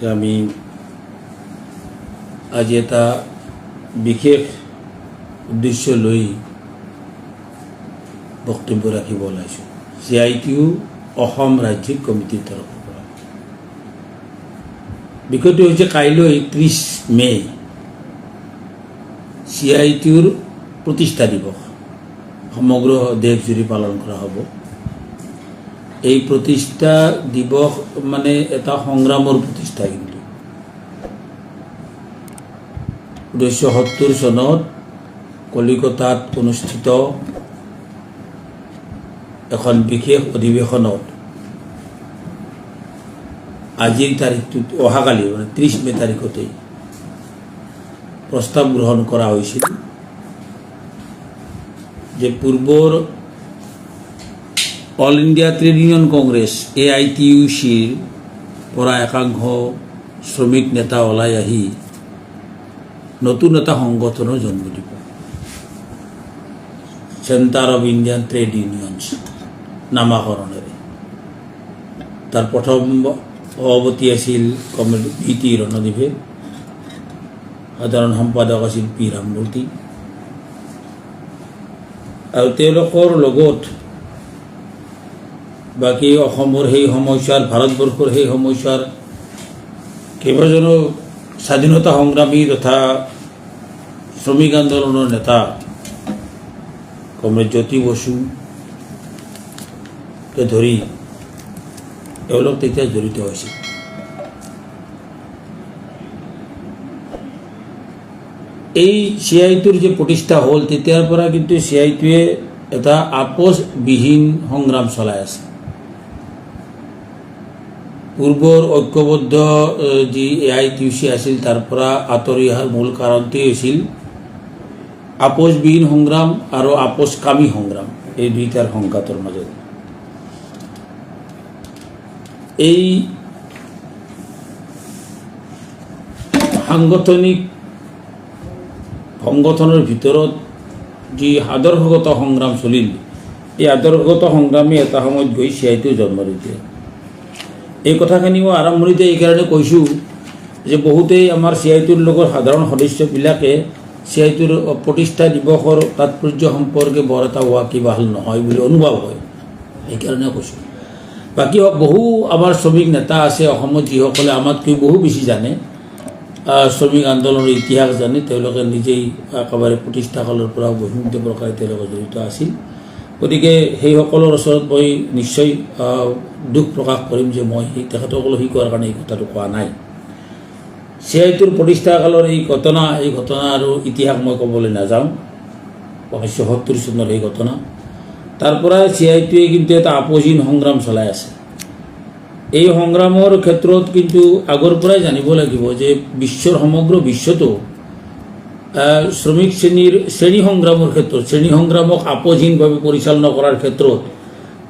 যে আমি আজি এটা বিশেষ উদ্দেশ্য লৈ বক্তব্য ৰাখিব ওলাইছোঁ। CITU অসম ৰাজ্যিক কমিটিৰ তৰফৰ পৰা বিষয়টো হৈছে কাইলৈ 30 মে CITUৰ প্ৰতিষ্ঠা দিৱস সমগ্ৰ দেশজুৰি পালন কৰা হ'ব। এই প্ৰতিষ্ঠা দিৱস মানে এটা সংগ্ৰামৰ প্ৰতিষ্ঠা। কিন্তু 1970 চনত কলিকতাত অনুষ্ঠিত এখন বিশেষ অধিৱেশনত আজিৰ তাৰিখটোত অহাকালি মানে 30 মে তাৰিখতেই প্ৰস্তাৱ গ্ৰহণ কৰা হৈছিল যে পূৰ্বৰ all India trade union congress AITUCৰ পৰা একাংশ শ্ৰমিক নেতা ওলাই আহি নতুন এটা সংগঠনৰ জন্ম দিব, centre of Indian trade unions নামাকৰণেৰে। তাৰ প্ৰথম সভাপতি আছিল কমৰেড VT ৰণদীপে, সাধাৰণ সম্পাদক আছিল P ৰামমূৰ্তি, আৰু তেওঁলোকৰ লগত বাকী অসমৰ সেই সময়ছোৱাৰ ভাৰতবৰ্ষৰ সেই সময়ছোৱাৰ কেইবাজনো স্বাধীনতা সংগ্ৰামী তথা শ্ৰমিক আন্দোলনৰ নেতা কমৰেড জ্যোতি বসুকে ধৰি তেওঁলোক তেতিয়া জড়িত হৈছিল। এই CITUৰ যে প্ৰতিষ্ঠা হ'ল তেতিয়াৰ পৰা কিন্তু CITUৱে এটা আপোচবিহীন সংগ্ৰাম চলাই আছে। পূৰ্বৰ ঐক্যবদ্ধ যি AITUC আছিল তাৰ পৰা আঁতৰি অহাৰ মূল কাৰণটোৱেই হৈছিল আপোচবিহীন সংগ্ৰাম আৰু আপোচকামী সংগ্ৰাম, এই দুইটাৰ সংঘাতৰ মাজত। এই সাংগঠনিক সংগঠনৰ ভিতৰত যি আদৰ্শগত সংগ্ৰাম চলিল, এই আদৰ্শগত সংগ্ৰামে এটা সময়ত গৈ CITU জন্ম দিছে। এই কথাখিনি মই আৰম্ভণিতে এইকাৰণে কৈছোঁ যে বহুতেই আমাৰ CITUৰ লগত সাধাৰণ সদস্যবিলাকে CITUৰ প্ৰতিষ্ঠা দিৱসৰ তাৎপৰ্য সম্পৰ্কে বৰ এটা ৱাকিবহাল নহয় বুলি অনুভৱ হয়, সেইকাৰণে কৈছোঁ। বাকী বহু আমাৰ শ্ৰমিক নেতা আছে অসমত যিসকলে আমাতকৈ বহু বেছি জানে, শ্ৰমিক আন্দোলনৰ ইতিহাস জানে, তেওঁলোকে নিজেই একেবাৰে প্ৰতিষ্ঠা কালৰ পৰা বহুমুখী প্ৰকাৰে তেওঁলোকে জড়িত আছিল। গতিকে সেইসকলৰ ওচৰত মই নিশ্চয় দুখ প্ৰকাশ কৰিম যে মই তেখেতসকলক শিকোৱাৰ কাৰণে এই কথাটো কোৱা নাই। CITUৰ প্ৰতিষ্ঠা কালৰ এই ঘটনা আৰু ইতিহাস মই ক'বলৈ নাযাওঁ। 1970 চনৰ এই ঘটনা, তাৰ পৰা CITUৱে কিন্তু এটা আপোচহীন সংগ্ৰাম চলাই আছে। এই সংগ্ৰামৰ ক্ষেত্ৰত কিন্তু আগৰ পৰাই জানিব লাগিব যে বিশ্বৰ সমগ্ৰ বিশ্বতো শ্ৰমিক শ্ৰেণী সংগ্ৰামৰ ক্ষেত্ৰত, শ্ৰেণী সংগ্ৰামক আপোচহীনভাৱে পৰিচালনা কৰাৰ ক্ষেত্ৰত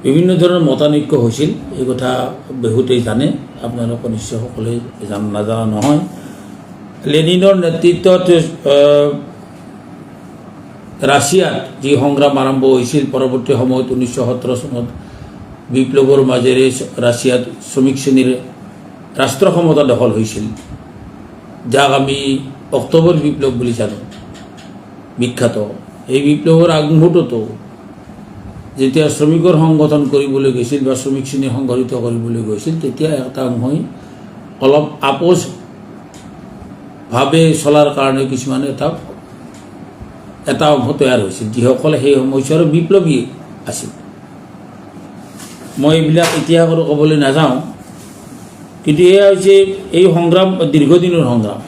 বিভিন্ন ধৰণৰ মতানৈক্য হৈছিল। এই কথা বহুতেই জানে, আপোনালোকে নিশ্চয় সকলোৱে নাজানা নহয়। লেনিনৰ নেতৃত্বত ৰাছিয়াত যি সংগ্ৰাম আৰম্ভ হৈছিল, পৰৱৰ্তী সময়ত 1917 চনত বিপ্লৱৰ মাজেৰে ৰাছিয়াত শ্ৰমিক শ্ৰেণীৰ ৰাষ্ট্ৰ ক্ষমতা দখল হৈছিল, যাক আমি অক্টোবৰ বিপ্লৱ বুলি জানো, বিখ্যাত। এই বিপ্লৱৰ আগমুহূৰ্ততো যেতিয়া শ্ৰমিকৰ সংগঠন কৰিবলৈ গৈছিল বা শ্ৰমিক শ্ৰেণী সংগঠিত কৰিবলৈ গৈছিল, তেতিয়া এটা অংশই অলপ আপোচভাৱে চলাৰ কাৰণে কিছুমান এটা অংশ তৈয়াৰ হৈছিল, যিসকলে সেই সময়ছোৱাৰ বিপ্লৱী আছিল। মই এইবিলাক ইতিহাস আৰু ক'বলৈ নাযাওঁ, কিন্তু এয়া হৈছে এই সংগ্ৰাম দীৰ্ঘদিনৰ সংগ্ৰাম,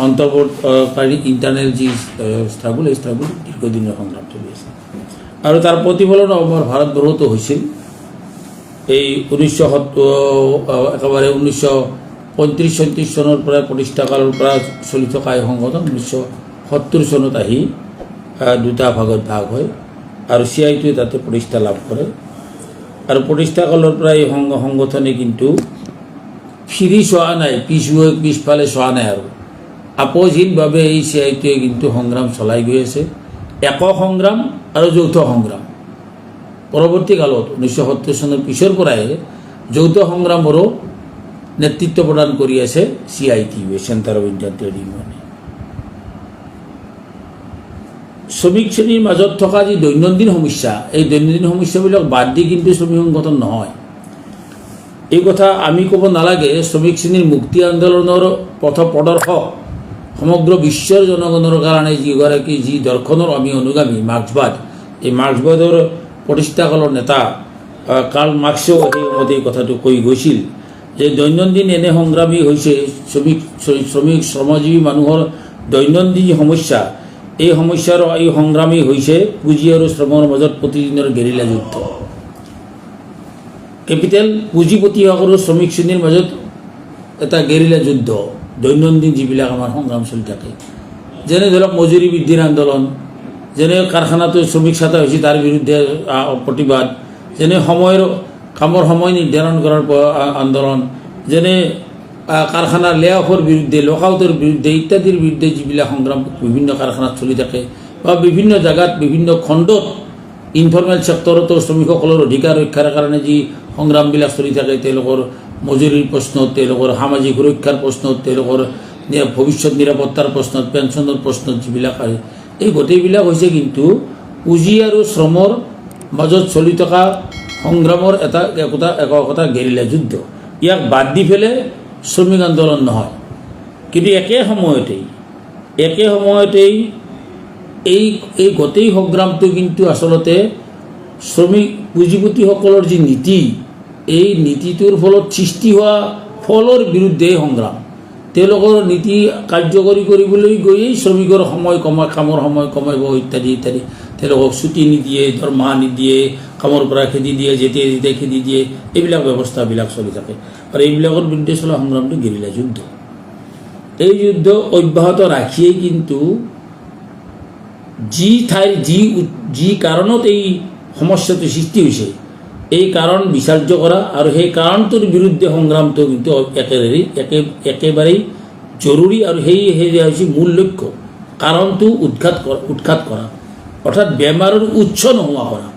অন্তৰ্বৰ্তীকালীন ইণ্টাৰনেল যি ষ্ট্ৰাগল, এই ষ্ট্ৰাগল দীৰ্ঘদিনৰ সংগ্ৰাম চলি আছে। আৰু তাৰ প্ৰতিফলন আমাৰ ভাৰতবৰ্ষতো হৈছিল। এই 1935-36 চনৰ পৰা প্ৰতিষ্ঠা কালৰ পৰা চলি থকা এই সংগঠন 1970 চনত আহি দুটা ভাগত ভাগ হয় আৰু CITUৱে তাতে প্ৰতিষ্ঠা লাভ কৰে। আৰু প্ৰতিষ্ঠা কালৰ পৰা এই সংগঠনে কিন্তু ফিৰি চোৱা নাই, পিছফালে চোৱা নাই, আৰু আপোচহীনভাৱে এই CITUৱে কিন্তু সংগ্ৰাম চলাই গৈ আছে, একক সংগ্ৰাম আৰু যৌথ সংগ্ৰাম। পৰৱৰ্তী কালত 1970 চনৰ পিছৰ পৰাই যৌথ সংগ্ৰামৰো নেতৃত্ব প্ৰদান কৰি আছে CITU centre of Indian trade ইউনিয়নে। শ্ৰমিক শ্ৰেণীৰ মাজত থকা যি দৈনন্দিন সমস্যা, এই দৈনন্দিন সমস্যাবিলাক বাদ দি কিন্তু শ্ৰমিক সংগঠন নহয়। এই কথা আমি ক'ব নালাগে। শ্ৰমিক শ্ৰেণীৰ মুক্তি আন্দোলনৰ পথ প্ৰদৰ্শক সমগ্ৰ বিশ্বৰ জনগণৰ কাৰণে যি দৰ্শনৰ আমি অনুগামী মাৰ্ক্সবাদ, এই মাৰ্ক্সবাদৰ প্ৰতিষ্ঠাকালৰ নেতা কাৰ্ল মাৰ্ক্সেও সেই সময়তে এই কথাটো কৈ গৈছিল যে দৈনন্দিন এনে সংগ্ৰামী হৈছে শ্ৰমজীৱী মানুহৰ দৈনন্দিন সমস্যা, এই সমস্যাৰ এই সংগ্ৰামী হৈছে পুঁজি আৰু শ্ৰমৰ মাজত প্ৰতিদিনৰ গেৰিলা যুদ্ধ। কেপিটেল পুঁজিপতিহক আৰু শ্ৰমিক শ্ৰেণীৰ মাজত এটা গেৰিলা যুদ্ধ দৈনন্দিন যিবিলাক আমাৰ সংগ্ৰাম চলি থাকে, যেনে ধৰক মজুৰি বৃদ্ধিৰ আন্দোলন, যেনে কাৰখানাটো শ্ৰমিক ছাঁটা হৈছে তাৰ বিৰুদ্ধে প্ৰতিবাদ, যেনে কামৰ সময় নিৰ্ধাৰণ কৰাৰ আন্দোলন, যেনে কাৰখানাৰ লে অফৰ বিৰুদ্ধে, লকআউটৰ বিৰুদ্ধে ইত্যাদিৰ বিৰুদ্ধে যিবিলাক সংগ্ৰাম বিভিন্ন কাৰখানাত চলি থাকে বা বিভিন্ন জেগাত বিভিন্ন খণ্ডত ইনফৰ্মেল ছেক্টৰতো শ্ৰমিকসকলৰ অধিকাৰ ৰক্ষাৰ কাৰণে যি সংগ্ৰামবিলাক চলি থাকে, তেওঁলোকৰ মজুৰিৰ প্ৰশ্নত, তেওঁলোকৰ সামাজিক সুৰক্ষাৰ প্ৰশ্নত, তেওঁলোকৰ ভৱিষ্যত নিৰাপত্তাৰ প্ৰশ্নত, পেঞ্চনৰ প্ৰশ্নত যিবিলাক আছে, এই গোটেইবিলাক হৈছে কিন্তু পুঁজি আৰু শ্ৰমৰ মাজত চলি থকা সংগ্ৰামৰ একতা গেৰিলা যুদ্ধ। ইয়াক বাদ দি পেলাই শ্ৰমিক আন্দোলন নহয়। কিন্তু একে সময়তেই এই গোটেই সংগ্ৰামটো কিন্তু আচলতে শ্ৰমিক পুঁজিপতিসকলৰ যি নীতি, এই নীতিটোৰ ফলত সৃষ্টি হোৱা ফলৰ বিৰুদ্ধে সংগ্ৰাম। তেওঁলোকৰ নীতি কাৰ্যকৰী কৰিবলৈ গৈয়েই শ্ৰমিকৰ কামৰ সময় কমাব ইত্যাদি ইত্যাদি, তেওঁলোকক ছুটি নিদিয়ে, দৰমহা নিদিয়ে, কামৰ পৰা খেদি দিয়ে, যেতিয়া খেদি দিয়ে, এইবিলাক ব্যৱস্থাবিলাক চলি থাকে। আৰু এইবিলাকৰ বিৰুদ্ধে চলা সংগ্ৰামটো গেৰিলা যুদ্ধ। এই যুদ্ধ অব্যাহত ৰাখিয়েই কিন্তু যি কাৰণত এই সমস্যাটো সৃষ্টি হৈছে, এই কাৰণ বিচাৰ্য কৰা আৰু সেই কাৰণটোৰ বিৰুদ্ধে সংগ্ৰামটো কিন্তু একেবাৰেই জৰুৰী। আৰু সেয়া হৈছে মূল লক্ষ্য, কাৰণটো উৎখাত কৰা, অৰ্থাৎ বেমাৰৰ উৎস নোহোৱা কৰা।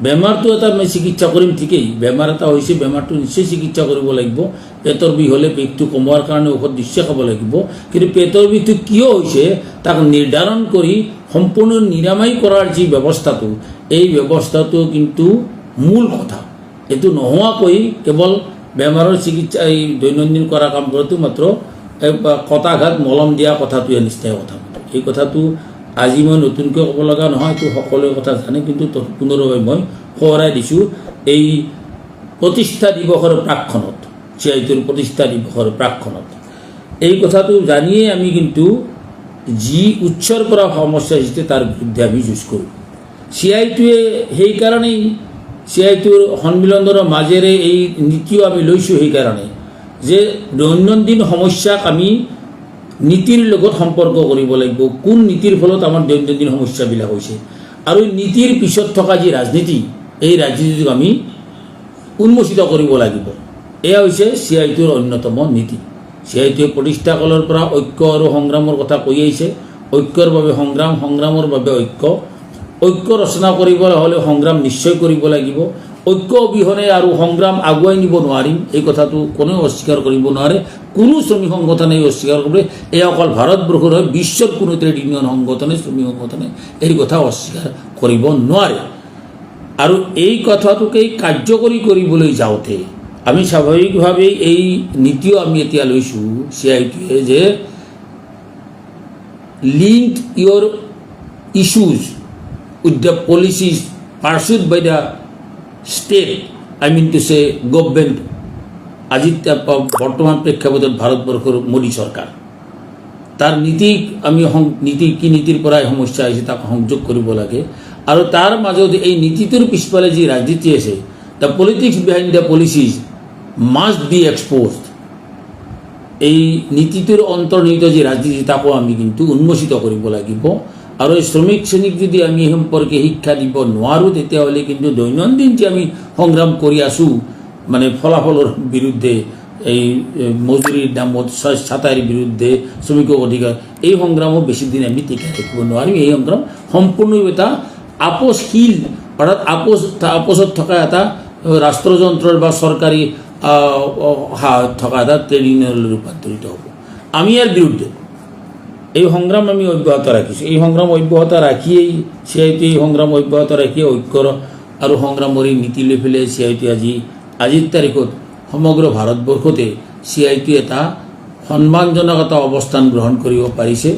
বেমাৰটো এটা আমি চিকিৎসা কৰিম ঠিকেই, বেমাৰ এটা হৈছে, বেমাৰটো নিশ্চয় চিকিৎসা কৰিব লাগিব। পেটৰ বিষ হ'লে বিষটো কমোৱাৰ কাৰণে ঔষধ নিশ্চয় খাব লাগিব, কিন্তু পেটৰ বিষটো কিয় হৈছে তাক নিৰ্ধাৰণ কৰি সম্পূৰ্ণ নিৰাময় কৰাৰ যি ব্যৱস্থাটো, এই ব্যৱস্থাটো কিন্তু মূল কথা। এইটো নোহোৱাকৈ কেৱল বেমাৰৰ চিকিৎসা এই দৈনন্দিন কৰা কাম কৰাটো মাত্ৰ কটাঘাত মলম দিয়া কথাটোৱে নিশ্চয় কথা। এই কথাটো আজি মই নতুনকৈ ক'ব লগা নহয়, এইটো সকলোৱে কথা জানে, কিন্তু পুনৰবাৰ মই সোঁৱৰাই দিছোঁ। এই প্ৰতিষ্ঠা দিৱসৰ প্ৰাকখনত, CITUৰ প্ৰতিষ্ঠা দিৱসৰ প্ৰাকখনত এই কথাটো জানিয়ে আমি কিন্তু যি উৎসৰ পৰা সমস্যা হৈছে তাৰ বিৰুদ্ধে আমি যুঁজ কৰোঁ। CITUৱে সেইকাৰণেই CITUৰ সন্মিলনৰ মাজেৰে এই নীতিও আমি লৈছোঁ, সেইকাৰণে যে দৈনন্দিন সমস্যাক আমি নীতিৰ লগত সম্পৰ্ক কৰিব লাগিব। কোন নীতিৰ ফলত আমাৰ দৈনন্দিন সমস্যাবিলাক হৈছে, আৰু নীতিৰ পিছত থকা যি ৰাজনীতি, এই ৰাজনীতিটোক আমি উন্মোচিত কৰিব লাগিব। এয়া হৈছে CITUৰ অন্যতম নীতি। CITUৱে প্ৰতিষ্ঠা কালৰ পৰা ঐক্য আৰু সংগ্ৰামৰ কথা কৈ আহিছে। ঐক্যৰ বাবে সংগ্ৰাম, সংগ্ৰামৰ বাবে ঐক্য ৰচনা কৰিবলৈ হ'লে সংগ্ৰাম নিশ্চয় কৰিব লাগিব। ঐক্য অবিহনে আৰু সংগ্ৰাম আগুৱাই নিব নোৱাৰিম, এই কথাটো কোনেও অস্বীকাৰ কৰিব নোৱাৰে, কোনো শ্ৰমিক সংগঠনে অস্বীকাৰ কৰিব। এয়া অকল ভাৰতবৰ্ষৰ হয়, বিশ্বৰ কোনো ট্ৰেড ইউনিয়ন সংগঠনে, শ্ৰমিক সংগঠনে এই কথা অস্বীকাৰ কৰিব নোৱাৰে। আৰু এই কথাটোকেই কাৰ্যকৰী কৰিবলৈ যাওঁতে আমি স্বাভাৱিকভাৱেই এই নীতিও আমি এতিয়া লৈছোঁ CITUৱে, যে link their issues with the policies pursued by the state, I mean to say government. আজি বৰ্তমান প্ৰেক্ষাপটত ভাৰতবৰ্ষৰ মোদী চৰকাৰ, তাৰ নীতিক আমি নীতিৰ পৰাই সমস্যা আহিছে তাক সংযোগ কৰিব লাগে। আৰু তাৰ মাজত এই নীতিটোৰ পিছফালে যি ৰাজনীতি আছে, the politics behind the policies must be exposed. এই নীতিটোৰ অন্তৰ্নিহিত যি ৰাজনীতি তাকো আমি কিন্তু উন্মোচিত কৰিব লাগিব। আৰু এই শ্ৰমিক শ্ৰেণীক যদি আমি এই সম্পৰ্কে শিক্ষা দিব নোৱাৰোঁ, তেতিয়াহ'লে কিন্তু দৈনন্দিন যে আমি সংগ্ৰাম কৰি আছোঁ, মানে ফলাফলৰ বিৰুদ্ধে, এই মজুৰিৰ দামত ছাঁটাইৰ বিৰুদ্ধে, শ্ৰমিকৰ অধিকাৰ, এই সংগ্ৰামো বেছিদিন আমি টিকাই ৰাখিব নোৱাৰিম। এই সংগ্ৰাম সম্পূৰ্ণ এটা আপোচশীল, অৰ্থাৎ আপোচত থকা এটা ৰাষ্ট্ৰযন্ত্ৰৰ বা চৰকাৰী থকা এটা ট্ৰেড ইউনিয়নলৈ ৰূপান্তৰিত হ'ব। আমি ইয়াৰ বিৰুদ্ধে এই সংগ্ৰাম আমি অব্যাহত ৰাখিছোঁ। এই সংগ্ৰাম অব্যাহত ৰাখিয়েই CIT এই সংগ্ৰাম অব্যাহত ৰাখিয়ে ঐক্যৰ আৰু সংগ্ৰামৰ এই নীতি লৈ পেলাই CIT আজিৰ তাৰিখত সমগ্ৰ ভাৰতবৰ্ষতে CIT এটা সন্মানজনক এটা অৱস্থান গ্ৰহণ কৰিব পাৰিছে।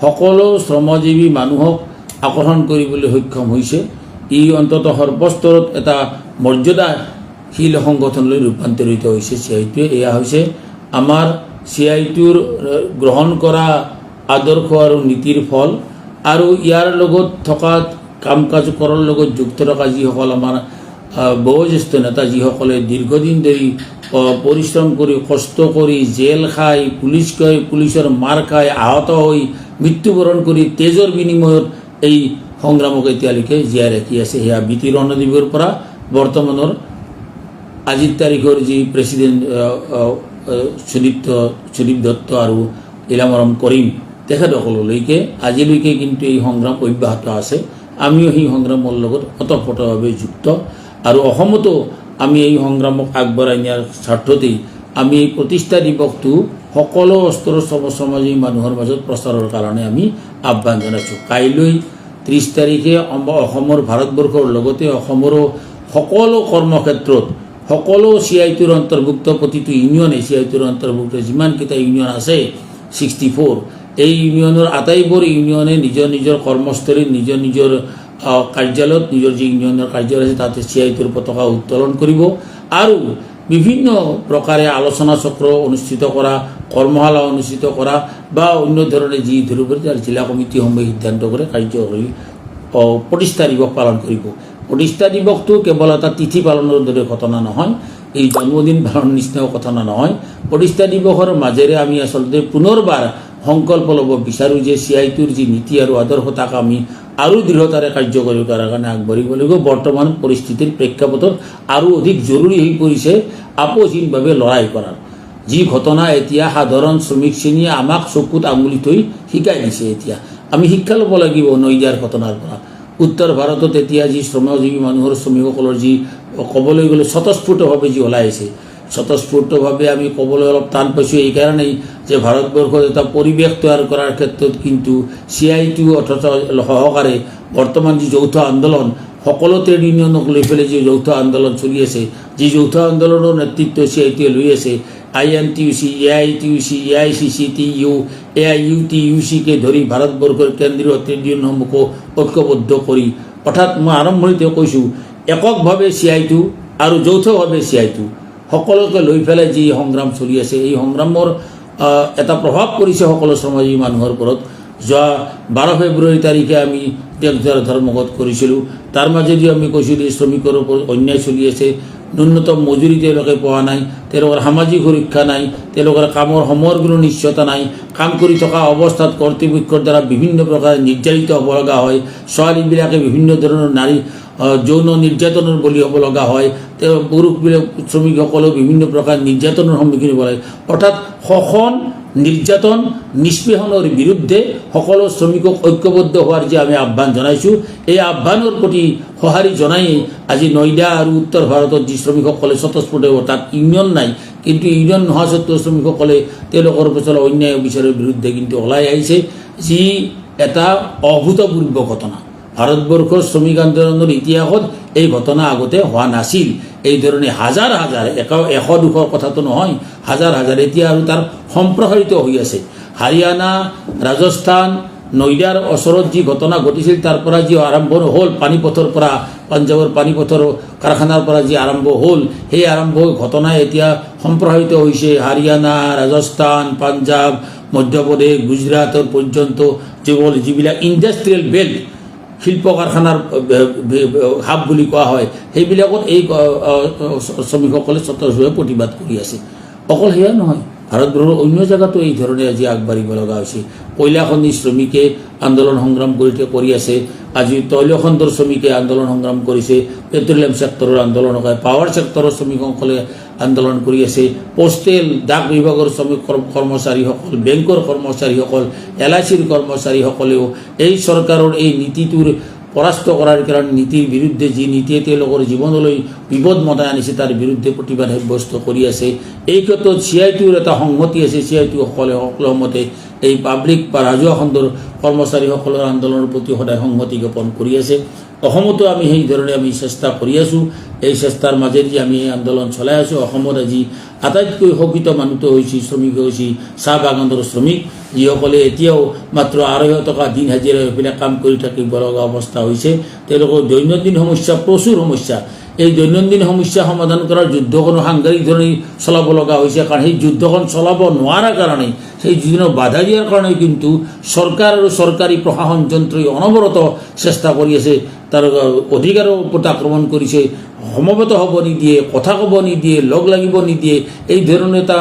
সকলো শ্ৰমজীৱী মানুহক আকৰ্ষণ কৰিবলৈ সক্ষম হৈছে। ই অন্ততঃ সৰ্বস্তৰত এটা মৰ্যাদাশীল সংগঠনলৈ ৰূপান্তৰিত হৈছে CIT। এয়া হৈছে আমাৰ CITৰ গ্ৰহণ কৰা আদৰ্শ আৰু নীতিৰ ফল। আৰু ইয়াৰ লগত থকা কাম কাজ কৰাৰ লগত যুক্ত থকা যিসকল আমাৰ বয়োজ্যেষ্ঠ নেতা, যিসকলে দীৰ্ঘদিন ধৰি পৰিশ্ৰম কৰি কষ্ট কৰি জেল খাই পুলিচৰ মাৰ খাই আহত হৈ মৃত্যুবৰণ কৰি তেজৰ বিনিময়ত এই সংগ্ৰামক এতিয়ালৈকে জীয়াই ৰাখি আছে। সেয়া BT ৰণদেৱৰ পৰা বৰ্তমানৰ আজিৰ তাৰিখৰ যি প্ৰেছিডেণ্ট সুদীপ দত্ত আৰু ইলামৰম কৰিম তেখেতসকললৈকে আজিলৈকে কিন্তু এই সংগ্ৰাম অব্যাহত আছে। আমিও সেই সংগ্ৰামৰ লগত ওতঃপ্ৰোতভাৱে যুক্ত। আৰু অসমতো আমি এই সংগ্ৰামক আগবঢ়াই নিয়াৰ স্বাৰ্থতেই আমি এই প্ৰতিষ্ঠা দিৱসটো সকলো স্তৰৰ সমাজী মানুহৰ মাজত প্ৰচাৰৰ কাৰণে আমি আহ্বান জনাইছোঁ। কাইলৈ 30 তাৰিখে অসমৰ ভাৰতবৰ্ষৰ লগতে অসমৰো সকলো কৰ্মক্ষেত্ৰত সকলো CITৰ অন্তৰ্ভুক্ত প্ৰতিটো ইউনিয়নে CITৰ অন্তৰ্ভুক্ত যিমানকেইটা ইউনিয়ন আছে 64 এই ইউনিয়নৰ আটাইবোৰ ইউনিয়নে নিজৰ নিজৰ কৰ্মস্থলীত নিজৰ কাৰ্যালয়ত নিজৰ যি ইউনিয়নৰ কাৰ্যালয় আছে তাতে CITৰ পতাকা উত্তোলন কৰিব। আৰু বিভিন্ন প্ৰকাৰে আলোচনা চক্ৰ অনুষ্ঠিত কৰা, কৰ্মশালা অনুষ্ঠিত কৰা বা অন্য ধৰণে যি ধৰিব জিলা কমিটিসমূহে সিদ্ধান্ত কৰে কাৰ্যকৰী প্ৰতিষ্ঠা দিৱস পালন কৰিব। প্ৰতিষ্ঠা দিৱসটো কেৱল এটা তিথি পালনৰ দৰে ঘটনা নহয়, এই জন্মদিন পালনৰ নিচিনাও ঘটনা নহয়। প্ৰতিষ্ঠা দিৱসৰ মাজেৰে আমি আচলতে পুনৰবাৰ সংকল্প ল'ব বিচাৰোঁ যে CITৰ যি নীতি আৰু আদৰ্শ তাক আমি আৰু দৃঢ়তাৰে কাৰ্যকৰী কৰাৰ কাৰণে আগবাঢ়িব লাগিব। বৰ্তমান পৰিস্থিতিৰ প্ৰেক্ষাপটত আৰু অধিক জৰুৰী হৈ পৰিছে আপোচহীনভাৱে লৰাই কৰাৰ যি ঘটনা এতিয়া সাধাৰণ শ্ৰমিক শ্ৰেণীয়ে আমাক চকুত আঙুলি থৈ শিকাই দিছে। এতিয়া আমি শিক্ষা ল'ব লাগিব নৈদাৰ ঘটনাৰ পৰা। উত্তৰ ভাৰতত এতিয়া যি শ্ৰমজীৱী মানুহৰ শ্ৰমিকসকলৰ যি ক'বলৈ গ'লে স্বতঃস্ফূৰ্তভাৱে যি ওলাই আছে, স্বতঃস্ফূৰ্তভাৱে আমি ক'বলৈ অলপ টান পাইছোঁ এইকাৰণেই যে ভাৰতবৰ্ষত এটা পৰিৱেশ তৈয়াৰ কৰাৰ ক্ষেত্ৰত কিন্তু CIT অথচ সহকাৰে বৰ্তমান যি যৌথ আন্দোলন সকলো ট্ৰেড ইউনিয়নক লৈ পেলাই যি যৌথ আন্দোলন চলি আছে, যি যৌথ আন্দোলনৰ নেতৃত্ব CIT লৈ আছে, INTUC, AITUC, AICCTU, AIUTUC-কে ধৰি ভাৰতবৰ্ষৰ কেন্দ্ৰীয় ট্ৰেড ইউনিয়নসমূহকো ঐক্যবদ্ধ কৰি, অৰ্থাৎ মই আৰম্ভণিতে কৈছোঁ এককভাৱে CIT আৰু যৌথভাৱে CIT সকলোকে লৈ পেলাই যি সংগ্ৰাম চলি আছে, এই সংগ্ৰামৰ এটা প্ৰভাৱ পৰিছে সকলো শ্ৰমজীৱী মানুহৰ ওপৰত। যোৱা 12 ফেব্ৰুৱাৰী তাৰিখে আমি ত্যাগধাৰা ধৰ্মঘট কৰিছিলোঁ। তাৰ মাজেদি আমি কৈছোঁ যে শ্ৰমিকৰ ওপৰত অন্যায় চলি আছে, ন্যূনতম মজুৰি তেওঁলোকে পোৱা নাই, তেওঁলোকৰ সামাজিক সুৰক্ষা নাই, তেওঁলোকৰ কামৰ সময়ৰ কোনো নিশ্চয়তা নাই, কাম কৰি থকা অৱস্থাত কৰ্তৃপক্ষৰ দ্বাৰা বিভিন্ন প্ৰকাৰে নিৰ্যাতিত হ'ব লগা হয়, ছোৱালীবিলাকে বিভিন্ন ধৰণৰ নাৰী যৌন নিৰ্যাতনৰ বলি হ'ব লগা হয়, পুৰুষবিলাক শ্ৰমিকসকলেও বিভিন্ন প্ৰকাৰ নিৰ্যাতনৰ সন্মুখীন হ'ব লাগে। অৰ্থাৎ শোষণ নিৰ্যাতন নিষ্পেষণৰ বিৰুদ্ধে সকলো শ্ৰমিকক ঐক্যবদ্ধ হোৱাৰ যে আমি আহ্বান জনাইছোঁ, এই আহ্বানৰ প্ৰতি সঁহাৰি জনাই আজি নয়ডা আৰু উত্তৰ ভাৰতত যি শ্ৰমিকসকলে স্বতঃস্ফূৰ্ত তাত ইউনিয়ন নাই, কিন্তু ইউনিয়ন নোহোৱা স্বত্বেও শ্ৰমিকসকলে তেওঁলোকৰ পিছৰ অন্যায় বিচাৰৰ বিৰুদ্ধে কিন্তু ওলাই আহিছে, যি এটা অভূতপূৰ্ব ঘটনা। ভাৰতবৰ্ষৰ শ্ৰমিক আন্দোলনৰ ইতিহাসত এই ঘটনা আগতে হোৱা নাছিল। এই ধৰণে হাজাৰ হাজাৰ 100-200 কথাটো নহয়, হাজাৰ হাজাৰ এতিয়া আৰু তাৰ সম্প্ৰসাৰিত হৈ আছে। হাৰিয়ানা, ৰাজস্থান, নয়ডাৰ ওচৰত যি ঘটনা ঘটিছিল তাৰ পৰা যি আৰম্ভ হ'ল, পানীপথৰ পৰা পাঞ্জাৱৰ পানীপথৰ কাৰখানাৰ পৰা যি আৰম্ভ হ'ল, সেই আৰম্ভ ঘটনাই এতিয়া সম্প্ৰসাৰিত হৈছে হাৰিয়ানা, ৰাজস্থান, পাঞ্জাৱ, মধ্যপ্ৰদেশ, গুজৰাটৰ পৰ্যন্ত যিবিলাক ইণ্ডাষ্ট্ৰিয়েল বেল্ট শিল্প কাৰখানাৰ হাব বুলি কোৱা হয়, সেইবিলাকত এই শ্ৰমিকসকলে স্বতঃস্ফূৰ্তভাৱে প্ৰতিবাদ কৰি আছে। অকল সেয়া নহয়, ভাৰতবৰ্ষৰ অন্য জেগাতো এই ধৰণে আজি আগবাঢ়িব লগা হৈছে। কয়লা খনি শ্ৰমিকে আন্দোলন সংগ্ৰাম কৰি আছে, আজি তৈলখণ্ডৰ শ্ৰমিকে আন্দোলন সংগ্ৰাম কৰিছে, পেট্ৰলিয়াম ছেক্টৰৰ আন্দোলন কৰে, পাৱাৰ ছেক্টৰৰ শ্ৰমিকসকলে আন্দোলন কৰি আছে, পোষ্টেল ডাক বিভাগৰ শ্ৰমিক কৰ্মচাৰীসকল, বেংকৰ কৰ্মচাৰীসকল, LICৰ কৰ্মচাৰীসকলেও এই চৰকাৰৰ এই নীতিটোৰ পৰাস্ত কৰাৰ কাৰণে নীতিৰ বিৰুদ্ধে যি নীতিয়ে তেওঁলোকৰ জীৱনলৈ বিপদ মতাই আনিছে তাৰ বিৰুদ্ধে প্ৰতিবাদ সাব্যস্ত কৰি আছে। এই ক্ষেত্ৰত CITUৰ এটা সংহতি আছে। CITU সকলো মতে এই পাব্লিক বা ৰাজহুৱা খণ্ডৰ কৰ্মচাৰীসকলৰ আন্দোলনৰ প্ৰতি সদায় সংহতি জ্ঞাপন কৰি আছে। অসমতো আমি সেই ধৰণে আমি চেষ্টা কৰি আছোঁ। এই চেষ্টাৰ মাজেদি আমি এই আন্দোলন চলাই আছোঁ। অসমত আজি আটাইতকৈ শোষিত মানুহটো হৈছে শ্ৰমিক, হৈছে চাহ বাগানৰ শ্ৰমিক, যিসকলে এতিয়াও মাত্ৰ 250 টকা দিন হাজিৰা হৈ পেলাই কাম কৰি থাকিব লগা অৱস্থা হৈছে। তেওঁলোকৰ দৈনন্দিন সমস্যা, প্ৰচুৰ সমস্যা। এই দৈনন্দিন সমস্যা সমাধান কৰাৰ যুদ্ধখনো সাংঘাতিক ধৰণে চলাব লগা হৈছে। কাৰণ সেই যুদ্ধখন চলাব নোৱাৰাৰ কাৰণে, সেই যুদ্ধৰ বাধা দিয়াৰ কাৰণে কিন্তু চৰকাৰ আৰু চৰকাৰী প্ৰশাসন যন্ত্ৰই অনবৰত চেষ্টা কৰি আছে। তাৰ অধিকাৰৰ ওপৰত আক্ৰমণ কৰিছে, সমবেত হ'ব নিদিয়ে, কথা ক'ব নিদিয়ে, লগ লাগিব নিদিয়ে। এই ধৰণে এটা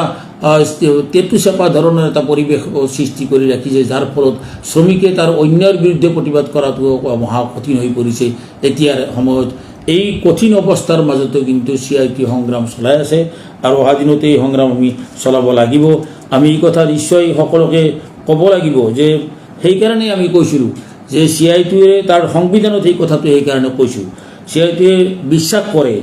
টেটু চেপা ধৰণৰ এটা পৰিৱেশ সৃষ্টি কৰি ৰাখিছে, যাৰ ফলত শ্ৰমিকে তাৰ অন্যৰ বিৰুদ্ধে প্ৰতিবাদ কৰাটো মহা কঠিন হৈ পৰিছে এতিয়াৰ সময়ত। এই কঠিন অৱস্থাৰ মাজতো কিন্তু CITU সংগ্ৰাম চলাই আছে আৰু অহা দিনতে এই সংগ্ৰাম আমি চলাব লাগিব। আমি এই কথা নিশ্চয় সকলোকে ক'ব লাগিব যে সেইকাৰণে আমি কৈছিলোঁ যে CITUৱে তাৰ সংবিধানত এই কথাটো সেইকাৰণে কৈছোঁ। CITUৱে বিশ্বাস কৰে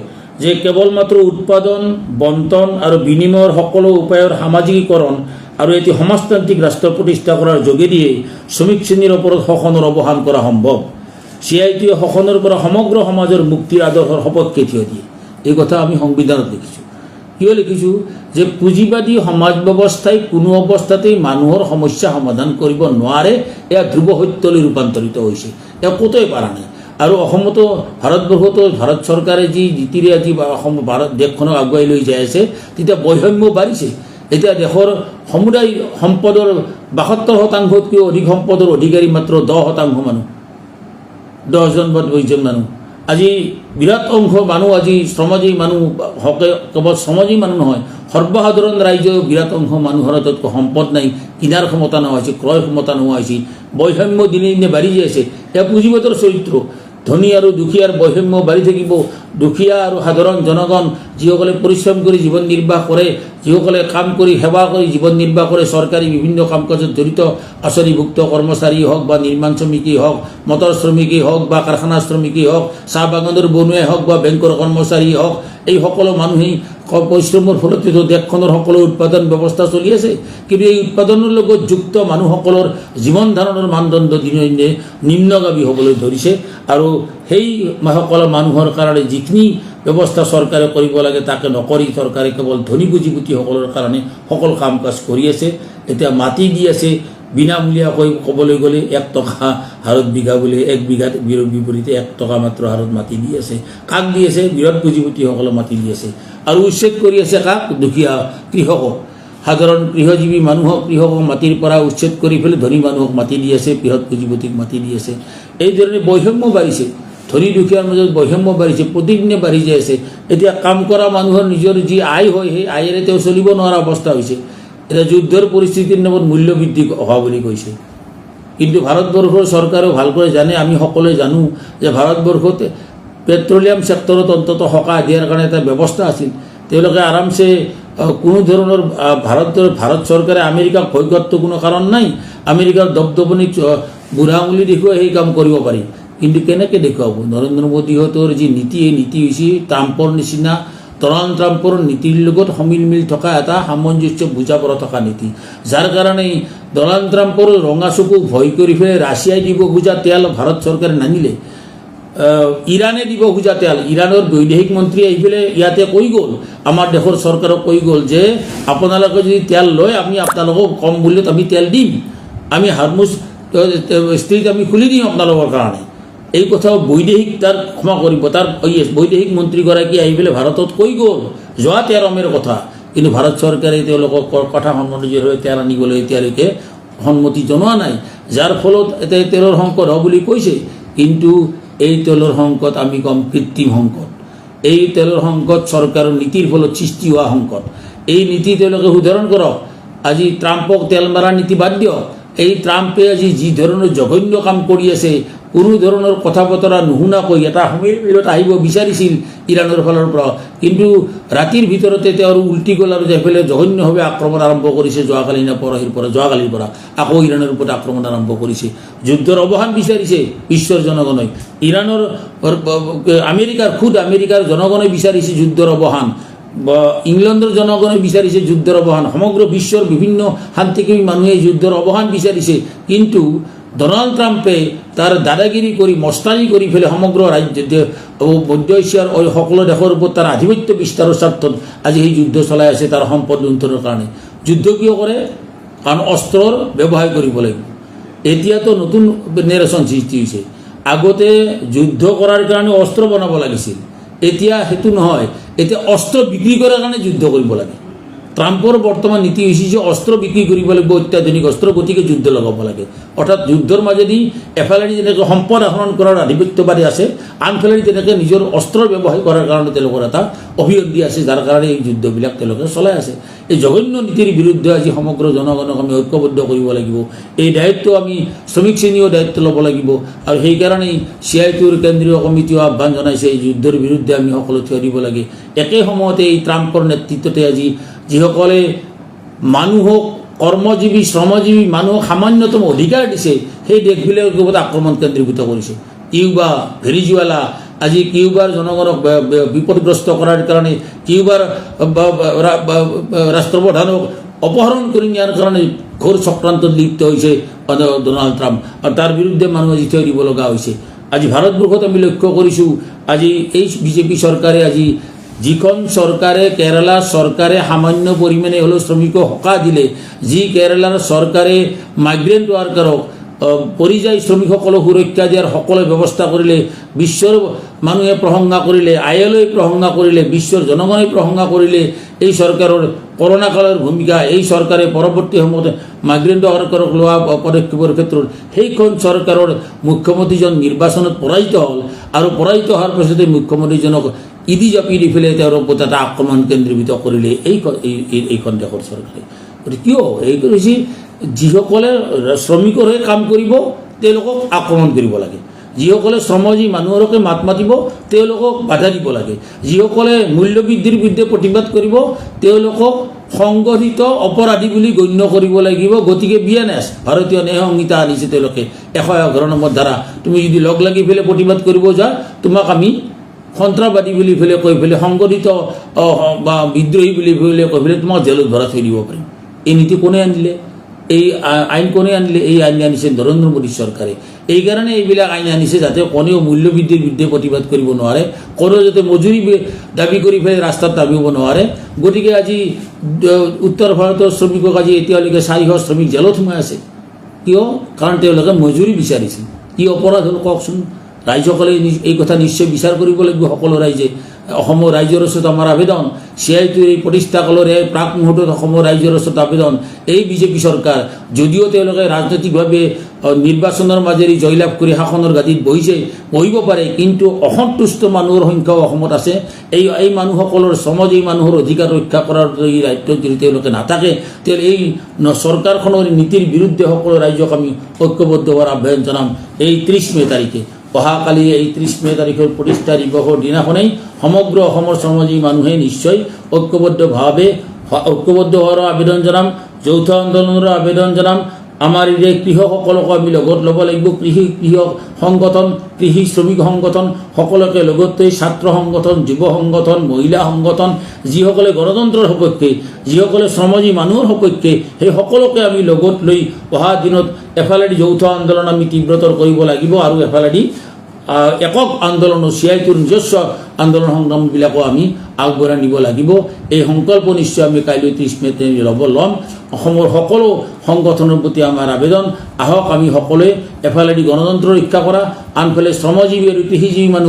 যে কেৱল মাত্ৰ উৎপাদন, বণ্টন আৰু বিনিময়ৰ সকলো উপায়ৰ সামাজিকীকৰণ আৰু এটি সমাজতান্ত্ৰিক ৰাষ্ট্ৰ প্ৰতিষ্ঠা কৰাৰ যোগেদিয়ে শ্ৰমিক শ্ৰেণীৰ ওপৰত শোষণৰ অৱসান কৰা সম্ভৱ। CITUৱে শোষণৰ পৰা সমগ্ৰ সমাজৰ মুক্তিৰ আদৰ্শৰ সপক্ষে থিয় দিয়ে। এই কথা আমি সংবিধানত লিখিছোঁ। কিয় লিখিছোঁ? যে পুঁজিবাদী সমাজ ব্যৱস্থাই কোনো অৱস্থাতেই মানুহৰ সমস্যা সমাধান কৰিব নোৱাৰে। এয়া ধ্ৰুৱ সত্যলৈ ৰূপান্তৰিত হৈছে। এয়া ক'তোই পৰা নাই। আৰু অসমতো, ভাৰতবৰ্ষতো ভাৰত চৰকাৰে যি নীতিৰে আজি দেশখনক আগুৱাই লৈ যাই আছে, তেতিয়া বৈষম্য বাঢ়িছে। এতিয়া দেশৰ সমুদায় সম্পদৰ 72% অধিক সম্পদৰ অধিকাৰী মাত্ৰ 10% মানুহ, 10জন বা 20জন মানুহ। আজি বিৰাট অংশ মানুহ, আজি শ্ৰমজীৱী মানুহ, কেৱল শ্ৰমজীৱী মানুহ নহয়, সৰ্বসাধাৰণ ৰাইজেও বিৰাট অংশ মানুহৰ হাতত সম্পদ নাই, কিনাৰ ক্ষমতা নোহোৱা হৈছে, ক্ৰয় ক্ষমতা নোহোৱা হৈছে। বৈষম্য দিনে দিনে বাঢ়ি যাই আছে। এয়া পুঁজিবাদৰ চৰিত্ৰ। ধনী আৰু দুখীয়াৰ বৈষম্য বাঢ়ি থাকিব। দুখীয়া আৰু সাধাৰণ জনগণ, যিসকলে পৰিশ্ৰম কৰি জীৱন নিৰ্বাহ কৰে, যিসকলে কাম কৰি সেৱা কৰি জীৱন নিৰ্বাহ কৰে, চৰকাৰী বিভিন্ন কাম কাজত জড়িত আঁচনিভুক্ত কৰ্মচাৰী হওক বা নিৰ্মাণ শ্ৰমিকেই হওক, মটৰ শ্ৰমিকেই হওক বা কাৰখানা শ্ৰমিকেই হওক, চাহ বাগানৰ বনুৱাই হওক বা বেংকৰ কৰ্মচাৰী হওক, এই সকলো মানুহেই পৰিশ্ৰমৰ ফলত দেশখনৰ সকলো উৎপাদন ব্যৱস্থা চলি আছে। কিন্তু এই উৎপাদনৰ লগত যুক্ত মানুহসকলৰ জীৱন ধাৰণৰ মানদণ্ড দিনে দিনে নিম্নগামী হ'বলৈ ধৰিছে। আৰু সেই সকলো মানুহৰ কাৰণে যিখিনি ব্যৱস্থা চৰকাৰে কৰিব লাগে তাকে নকৰি চৰকাৰে কেৱল ধনী পুঁজিপতিসকলৰ কাৰণে সকলো কাম কাজ কৰি আছে। এতিয়া মাটি দি আছে বিনামূলীয়াকৈ, ক'বলৈ গ'লে 1 টকা হাৰত বিঘা বুলি, 1 বিঘাত বিপৰীতে 1 টকা মাত্ৰ হাৰত মাটি দি আছে। কাক দি আছে? বৃহৎ পুঁজিপতিসকলক মাটি দি আছে। আৰু উচ্ছেদ কৰি আছে কাক? দুখীয়া কৃষকক, সাধাৰণ গৃহজীৱী মানুহক, কৃষকক মাটিৰ পৰা উচ্ছেদ কৰি পেলাই ধনী মানুহক মাটি দি আছে, বৃহৎ পুঁজিপতিক মাটি দি আছে। এই ধৰণে বৈষম্য বাঢ়িছে। ধনী দুখীয়াৰ মাজত বৈষম্য বাঢ়িছে, প্ৰতিদিনে বাঢ়ি যাই আছে। এতিয়া কাম কৰা মানুহৰ নিজৰ যি আয় হয়, সেই আয়েৰে তেওঁ চলিব নোৱাৰা অৱস্থা হৈছে। এতিয়া যুদ্ধৰ পৰিস্থিতিৰ নামত মূল্য বৃদ্ধি হোৱা বুলি কৈছে। কিন্তু ভাৰতবৰ্ষৰ চৰকাৰেও ভালকৈ জানে, আমি সকলোৱে জানো যে ভাৰতবৰ্ষত পেট্ৰলিয়াম ছেক্টৰত অন্ততঃ সকাহ দিয়াৰ কাৰণে এটা ব্যৱস্থা আছিল। তেওঁলোকে আৰামছে কোনো ধৰণৰ ভাৰত চৰকাৰে আমেৰিকাক ভয় কৰাটো কোনো কাৰণ নাই। আমেৰিকাৰ দপদপনি বুঢ়া আঙুলি দেখুৱাই সেই কাম কৰিব পাৰি। কিন্তু কেনেকৈ দেখুৱাব? নৰেন্দ্ৰ মোদীহঁতৰ যি নীতি, এই নীতি হৈছে ট্ৰাম্পৰ নিচিনা, ডনাল্ড ট্ৰাম্পৰ নীতিৰ লগত সমিল মিল থকা এটা সামঞ্জস্য বুজাপৰা থকা নীতি, যাৰ কাৰণে ডনাল্ড ট্ৰাম্পৰ ৰঙা চকুক ভয় কৰি পেলাই ৰাছিয়াই দিব খোজা তেল ভাৰত চৰকাৰে নানিলে। ইৰাণে দিব খোজা তেল, ইৰাণৰ বৈদেশিক মন্ত্ৰী আহি পেলাই ইয়াতে কৈ গ'ল, আমাৰ দেশৰ চৰকাৰক কৈ গ'ল যে আপোনালোকে যদি তেল লয়, আমি আপোনালোকক কম মূল্যত আমি তেল দিম, আমি হাৰমুজ ষ্ট্ৰীট আমি খুলি দিম আপোনালোকৰ কাৰণে। এই কথাও বৈদেশিক, তাৰ ক্ষমা কৰিব, তাৰ বৈদেশিক মন্ত্ৰীগৰাকী আহি পেলাই ভাৰতত কৈ গ'ল যোৱা 13 মে'ৰ কথা। কিন্তু ভাৰত চৰকাৰে তেওঁলোকক কথা সন্মতিৰে তেল আনিবলৈ এতিয়ালৈকে সন্মতি জনোৱা নাই, যাৰ ফলত এতিয়া তেলৰ সংকট হ'ব বুলি কৈছে। কিন্তু এই তেলৰ সংকট আমি কম কৃত্ৰিম সংকট। এই তেলৰ সংকট চৰকাৰৰ নীতিৰ ফলত সৃষ্টি হোৱা সংকট। এই নীতি তেওঁলোকে শুধৰণ কৰক। আজি ট্ৰাম্পক তেল মাৰা নীতি বাদ দিয়ক। এই ট্ৰাম্পে আজি যি ধৰণৰ জঘন্য কাম কৰি আছে, কোনো ধৰণৰ কথা বতৰা নুশুনাকৈ এটা সন্মিলনত আহিব বিচাৰিছিল ইৰাণৰ ফালৰ পৰা, কিন্তু ৰাতিৰ ভিতৰতে তেওঁৰ উল্টি গ'ল আৰু এইফালে জঘন্যভাৱে আক্ৰমণ আৰম্ভ কৰিছে। যোৱাকালিৰ পৰা আকৌ ইৰাণৰ ওপৰত আক্ৰমণ আৰম্ভ কৰিছে। যুদ্ধৰ অৱসান বিচাৰিছে বিশ্বৰ জনগণই। আমেৰিকাৰ জনগণে বিচাৰিছে যুদ্ধৰ অৱসান, ইংলেণ্ডৰ জনগণে বিচাৰিছে যুদ্ধৰ অৱসান, সমগ্ৰ বিশ্বৰ বিভিন্ন শান্তিকামী মানুহে যুদ্ধৰ অৱসান বিচাৰিছে। কিন্তু ডনাল্ড ট্ৰাম্পে তাৰ দাদাগিৰি কৰি মস্তানি কৰি ফেলে সমগ্ৰ মধ্য এছিয়াৰ সকলো দেশৰ ওপৰত তাৰ আধিপত্য বিস্তাৰৰ স্বাৰ্থত আজি সেই যুদ্ধ চলাই আছে তাৰ সম্পদ লুণ্ঠনৰ কাৰণে। যুদ্ধ কিয় কৰে? কাৰণ অস্ত্ৰৰ ব্যৱহাৰ কৰিব লাগিব। এতিয়াতো নতুন নেৰেশ্যন সৃষ্টি হৈছে। আগতে যুদ্ধ কৰাৰ কাৰণে অস্ত্ৰ বনাব লাগিছিল, এতিয়া সেইটো নহয়, এতিয়া অস্ত্ৰ বিক্ৰী কৰাৰ কাৰণে যুদ্ধ কৰিব লাগে। ট্ৰাম্পৰ বৰ্তমান নীতি হৈছে যে অস্ত্ৰ বিক্ৰী কৰিব লাগিব, অত্যাধুনিক অস্ত্ৰ, গতিকে যুদ্ধ লগাব লাগে। অৰ্থাৎ যুদ্ধৰ মাজেদি এফালেদি যেনেকৈ সম্পদ আহৰণ কৰাৰ আধিপত্যবাদী আছে, আনফালেদি তেনেকৈ নিজৰ অস্ত্ৰৰ ব্যৱসায় কৰাৰ কাৰণে তেওঁলোকৰ এটা অভিবৃদ্ধি আছে, যাৰ কাৰণে এই যুদ্ধবিলাক তেওঁলোকে চলাই আছে। এই জঘন্য নীতিৰ বিৰুদ্ধে আজি সমগ্ৰ জনগণক আমি ঐক্যবদ্ধ কৰিব লাগিব। এই দায়িত্ব আমি শ্ৰমিক শ্ৰেণীয়েও দায়িত্ব ল'ব লাগিব, আৰু সেইকাৰণেই CITUৰ কেন্দ্ৰীয় কমিটিও আহ্বান জনাইছে এই যুদ্ধৰ বিৰুদ্ধে আমি সকলো থিয় দিব লাগে। একে সময়তে এই ট্ৰাম্পৰ নেতৃত্বতে আজি যিসকলে মানুহক কৰ্মজীৱী শ্ৰমজীৱী মানুহক সামান্যতম অধিকাৰ দিছে সেই দেশবিলাকৰ ওপৰত আক্ৰমণ কেন্দ্ৰীভূত কৰিছে। কিউবা, ভেনিজুৱেলা, আজি কিউবাৰ জনগণক বিপদগ্ৰস্ত কৰাৰ কাৰণে কিউবাৰ ৰাষ্ট্ৰপ্ৰধানক অপহৰণ কৰি নিয়াৰ কাৰণে ঘোৰ চক্ৰান্তত লিপ্ত হৈছে ডনাল্ড ট্ৰাম্প, আৰু তাৰ বিৰুদ্ধে মানুহ আজি থিয় দিব লগা হৈছে। আজি ভাৰতবৰ্ষত আমি লক্ষ্য কৰিছোঁ, আজি এই বিজেপি চৰকাৰে আজি যিখন চৰকাৰে কেৰালাৰ চৰকাৰে সামান্য পৰিমাণে হ'লেও শ্ৰমিকক সকাহ দিলে, যি কেৰালাৰ চৰকাৰে মাইগ্ৰেণ্ট ৱাৰ্কাৰক পৰিযায়ী শ্ৰমিকসকলক সুৰক্ষা দিয়াৰ সকলো ব্যৱস্থা কৰিলে, বিশ্বৰ মানুহে প্ৰশংসা কৰিলে, ILOই প্ৰশংসা কৰিলে, বিশ্বৰ জনগণে প্ৰশংসা কৰিলে এই চৰকাৰৰ কৰোণা কালৰ ভূমিকা, এই চৰকাৰে পৰৱৰ্তী সময়ত মাইগ্ৰেণ্ট ৱাৰ্কাৰক লোৱা পদক্ষেপৰ ক্ষেত্ৰত সেইখন চৰকাৰৰ মুখ্যমন্ত্ৰীজন নিৰ্বাচনত পৰাজিত হ'ল, আৰু পৰাজিত হোৱাৰ পাছতে মুখ্যমন্ত্ৰীজনক ইদি জাপি দি পেলাই তেওঁৰ ওপৰত এটা আক্ৰমণ কেন্দ্ৰীভূত কৰিলে এইখন দেশৰ চৰকাৰে। গতিকে কিয় এই কৰিছে? যিসকলে শ্ৰমিকৰ হৈ কাম কৰিব তেওঁলোকক আক্ৰমণ কৰিব লাগে, যিসকলে শ্ৰমজীৱী মানুহৰকে মাত মাতিব তেওঁলোকক বাধা দিব লাগে, যিসকলে মূল্যবৃদ্ধিৰ বিৰুদ্ধে প্ৰতিবাদ কৰিব তেওঁলোকক সংগঠিত অপৰাধী বুলি গণ্য কৰিব লাগিব। গতিকে BNS ভাৰতীয় ন্যায় সংহিতা আনিছে তেওঁলোকে 111 নম্বৰ ধাৰা। তুমি যদি লগ লাগি পেলাই প্ৰতিবাদ কৰিব যোৱা তোমাক আমি সন্ত্ৰাসবাদী বুলি পেলাই কৈ পেলাই সংগঠিত বা বিদ্ৰোহী বুলি পেলাই কৈ পেলাই তোমাক জেলত ভৰাই থৈ দিব পাৰিম। এই নীতি কোনে আনিলে? এই আইন কোনে আনিলে? এই আইন আনিছে নৰেন্দ্ৰ মোদী চৰকাৰে। এইকাৰণে এইবিলাক আইন আনিছে যাতে কোনেও মূল্যবৃদ্ধিৰ বিৰুদ্ধে প্ৰতিবাদ কৰিব নোৱাৰে, কোনেও যাতে মজুৰি দাবী কৰি পেলাই ৰাস্তাত নামিব নোৱাৰে। গতিকে আজি উত্তৰ ভাৰতৰ শ্ৰমিকক আজি এতিয়ালৈকে 400 শ্ৰমিক জেলত সোমাই আছে। কিয়? কাৰণ তেওঁলোকে মজুৰি বিচাৰিছিল। কি অপৰাধ হ'ল কওকচোন? ৰাইজসকলে এই কথা নিশ্চয় বিচাৰ কৰিব লাগিব। সকলো ৰাইজে, অসমৰ ৰাইজৰ ওচৰত আমাৰ আবেদন, CITUৰ এই প্ৰতিষ্ঠাকালৰে প্ৰাক মুহূৰ্তত অসমৰ ৰাইজৰ ওচৰত আবেদন, এই বিজেপি চৰকাৰ যদিও তেওঁলোকে ৰাজনৈতিকভাৱে নিৰ্বাচনৰ মাজেৰে জয়লাভ কৰি শাসনৰ গাদীত বহিব পাৰে, কিন্তু অসন্তুষ্ট মানুহৰ সংখ্যাও অসমত আছে। এই মানুহসকলৰ শ্ৰমজীৱী মানুহৰ অধিকাৰ ৰক্ষা কৰাৰ এই দায়িত্বত যদি তেওঁলোকে নাথাকে, তেতিয়াহ'লে এই চৰকাৰখনৰ নীতিৰ বিৰুদ্ধে সকলো ৰাইজক আমি ঐক্যবদ্ধ হোৱাৰ আহ্বান জনাম। এই 30 মে তাৰিখে, অহাকালি এই 30 মে তাৰিখৰ প্ৰতিষ্ঠা দিৱসৰ দিনাখনেই সমগ্ৰ অসমৰ শ্ৰমজীৱী মানুহে নিশ্চয় ঐক্যবদ্ধ হোৱাৰ আবেদন জনাম, যৌথ আন্দোলনৰ আবেদন জনাম। আমাৰ এই কৃষকসকলকো আমি লগত ল'ব লাগিব। কৃষক সংগঠন, কৃষি শ্ৰমিক সংগঠন সকলোকে লগত লৈ ছাত্ৰ সংগঠন, যুৱ সংগঠন, মহিলা সংগঠন, যিসকলে গণতন্ত্ৰৰ সপক্ষে, যিসকলে শ্ৰমজীৱী মানুহৰ সপক্ষে, সেই সকলোকে আমি লগত লৈ অহা দিনত এফালেদি যৌথ আন্দোলন আমি তীব্ৰতৰ কৰিব লাগিব, আৰু এফালেদি একক আন্দোলন CITUৰ নিজস্ব আন্দোলন সংগ্ৰামবিলাকো আমি আগবঢ়াই নিব লাগিব। এই সংকল্প নিশ্চয় আমি কাইলৈ 30 মেত ল'ম। অসমৰ সকলো সংগঠনৰ প্ৰতি আমাৰ আবেদন, আহক আমি সকলোৱে এফালেদি গণতন্ত্ৰ ৰক্ষা কৰা, আনফালে শ্ৰমজীৱী আৰু কৃষিজীৱী মানুহ